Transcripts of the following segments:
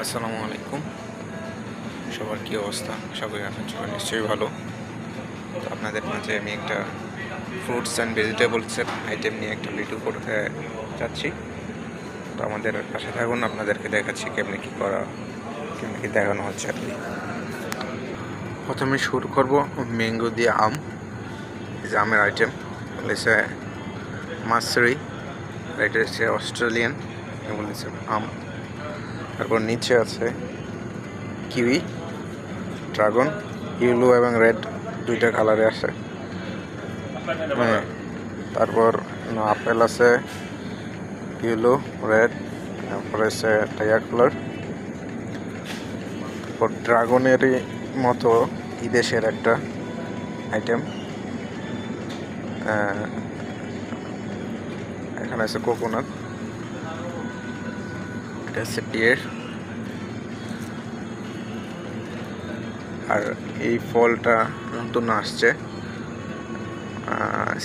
আসসালামু আলাইকুম। সবার কী অবস্থা? আশা করি আপনার সবাই নিশ্চয়ই ভালো। তো আপনাদের মাঝে আমি একটা ফ্রুটস অ্যান্ড ভেজিটেবলসের আইটেম নিয়ে একটা ভিডিও করতে চাচ্ছি। তো আমাদের পাশে থাকুন, আপনাদেরকে দেখাচ্ছি কেমনি কী দেখানো হচ্ছে আর কি। প্রথমে শুরু করব ম্যাঙ্গো দিয়ে আম। এই যে আমের আইটেম বলেছে মাসরি, এটা হচ্ছে অস্ট্রেলিয়ান, বলেছে আম। তারপর নিচে আছে কিউই, ড্রাগন, ইয়েলো এবং রেড দুইটা কালারে আসে। হ্যাঁ, তারপর আপেল আছে ইয়েলো, রেড, তারপরে আছে টাইগার কালার। তারপর ড্রাগনেরই মতো এই দেশের একটা আইটেম, এখানে আছে কোকোনাট, এটা হচ্ছে পিয়ার। আর এই ফলটা নতুন আসছে,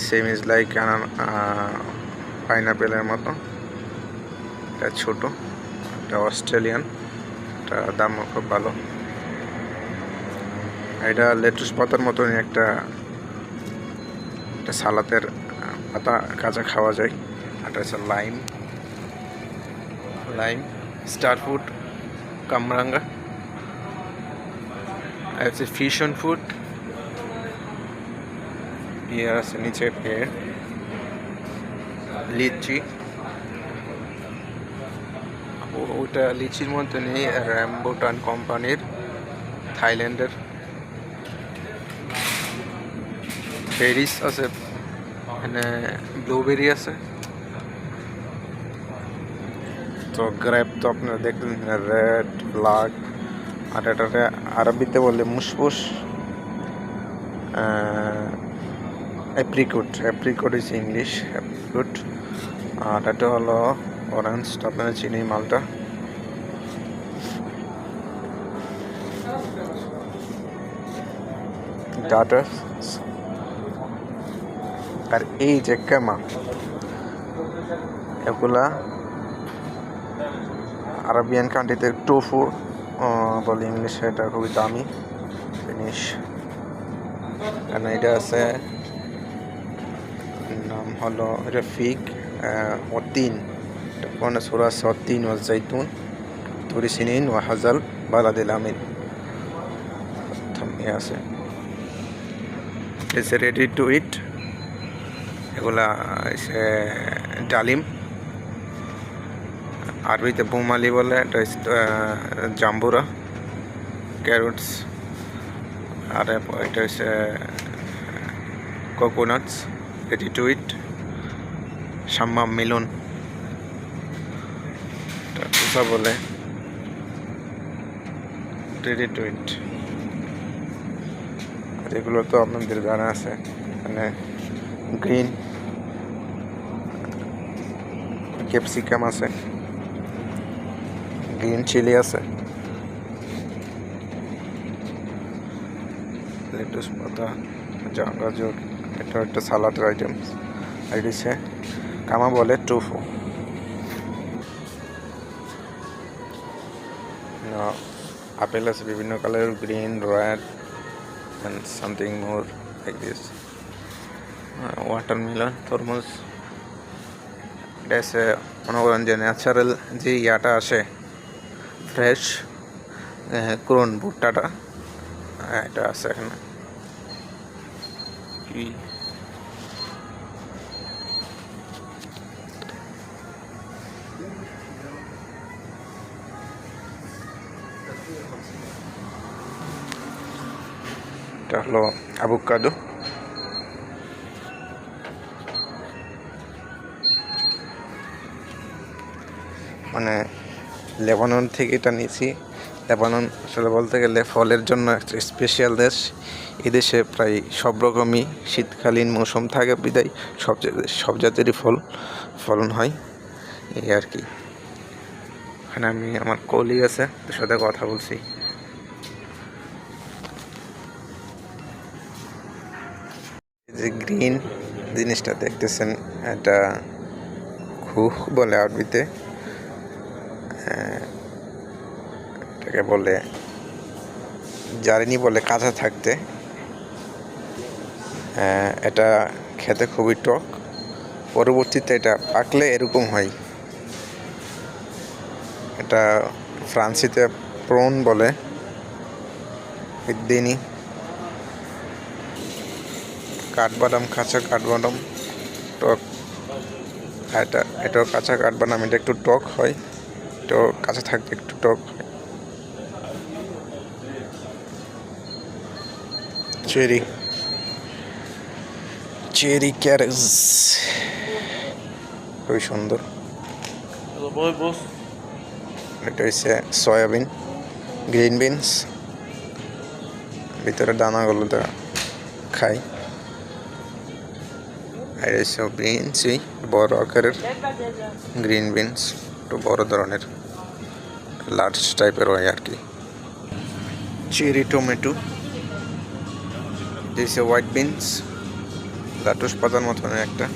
সেম ইজ লাইক পাইনাপেলের মতো। এটা ছোটো, এটা অস্ট্রেলিয়ান, এটা দাম খুব ভালো। এটা লেটুস পাতার মতনই একটা সালাতের পাতা, কাঁচা খাওয়া যায়। এটা হচ্ছে লাইম, স্টার ফুড, কামরাঙ্গা। আর হচ্ছে ফিশন ফুড, পেয়ার আছে নিচে, পেয়ার, লিচি। ওটা লিচির মধ্যে নেই, র্যাম্বোটান কোম্পানির, থাইল্যান্ডের। বেরিস আছে, এখানে ব্লুবেরি আছে। তো গ্রেপ তো আপনারা দেখলেন, রেড, ব্ল্যাক, আর এটাতে আরবিতে বলে মুসপুস, অ্যাপ্রিকট ইজ ইংলিশ, অ্যাপ্রিকট। আর এটা হলো অরেঞ্জ, আপনারা চিনি মালটা। ডাটা। আর এই যে কেমা, এগুলা আরবিয়ান কান্ট্রিতে টোফু বলে ইংলিশে, এটা খুবই দামি জিনিস। কারণ এটা আছে, নাম হলো রফিক ওতিন, কোন সূরা ওয়াতিন ওয়াজ জাইতুন তুরি সিনিন ওয়া হাজাল বালাদিল আমিন, থামিয়ে আছে। ইটস রেডি টু ইট। এগুলা ডালিম, আরবিতে বুমালি বলে, এটা জাম্বুরা, ক্যারটস। আর এটা হচ্ছে কোকোনাটস, রেডি টু ইট, সাম্মাম মিলন টুসা বলে, রেডি টু ইট। আর এগুলো তো আপনাদের জানা আছে। মানে গ্রিন ক্যাপসিকাম আছে, গ্রিন চিলি আছে, লেটুস পাতা, গাজর। এটা একটা সালাদের আইটেম। আর দিচ্ছে কামা বলে টোফু। আপেল আছে বিভিন্ন colour, green, red, and something more like this. Watermelon, তরমুজ। এটা আছে মনে করেন যে ন্যাচারাল যে ইয়াটা আসে, ফ্রেশ ক্রোন ভুট্টাটা, এটা আছে এখানে। কি এটা হলো আভোকাডো। মানে লেবানন থেকে এটা নিয়েছি। লেবানন আসলে বলতে গেলে ফলের জন্য একটা স্পেশাল দেশ। এদেশে প্রায় সব রকমই শীতকালীন মৌসুম থাকে, বিদায় সব জাতেরই ফলন হয়, এই আর কি। এখানে আমি আমার কলিগ আছে, তার সাথে কথা বলছি। যে গ্রিন জিনিসটা দেখতেছেন, এটা খুহ বলে আরবিতে। এটাকে বলে জারিনি বলে, কাঁচা থাকতে। এটা খেতে খুবই টক, পরবর্তীতে এটা পাকলে এরকম হয়। এটা ফ্রান্সিতে প্রন বলে, দিনই কাঠবাদাম, কাঁচা কাঠবাদাম টক। এটাও কাঁচা কাঠবাদাম, এটা একটু টক হয়, এটাও কাঁচা থাকতে একটু টক হয়। চেরি ক্যারেজ খুবই সুন্দর। এটা হচ্ছে সয়াবিন, গ্রিন বিনস, ভিতরে দানাগুলো খাই। আর এসব বিনসই বড় আকারের গ্রিন বিনস, একটু বড় ধরনের, লার্জ টাইপের হয় আর কি। Cherry tomato, this white beans, lettuce পাতার মতন একটা,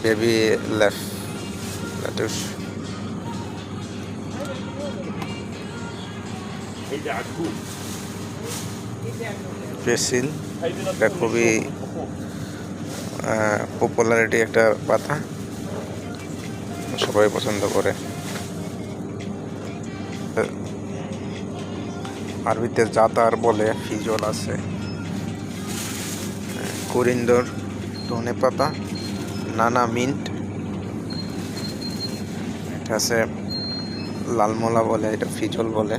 বেবি লেফ লাটুস। বেসিল, এটা খুবই পপুলারিটি একটা পাতা, সবাই পছন্দ করে। আরবিতে জাতার বলে, ফিজল আছে, করিন্দর, ধনে পাতা, নানা মিন্ট, এটা আছে লালমোলা বলে, এটা ফিজল বলে।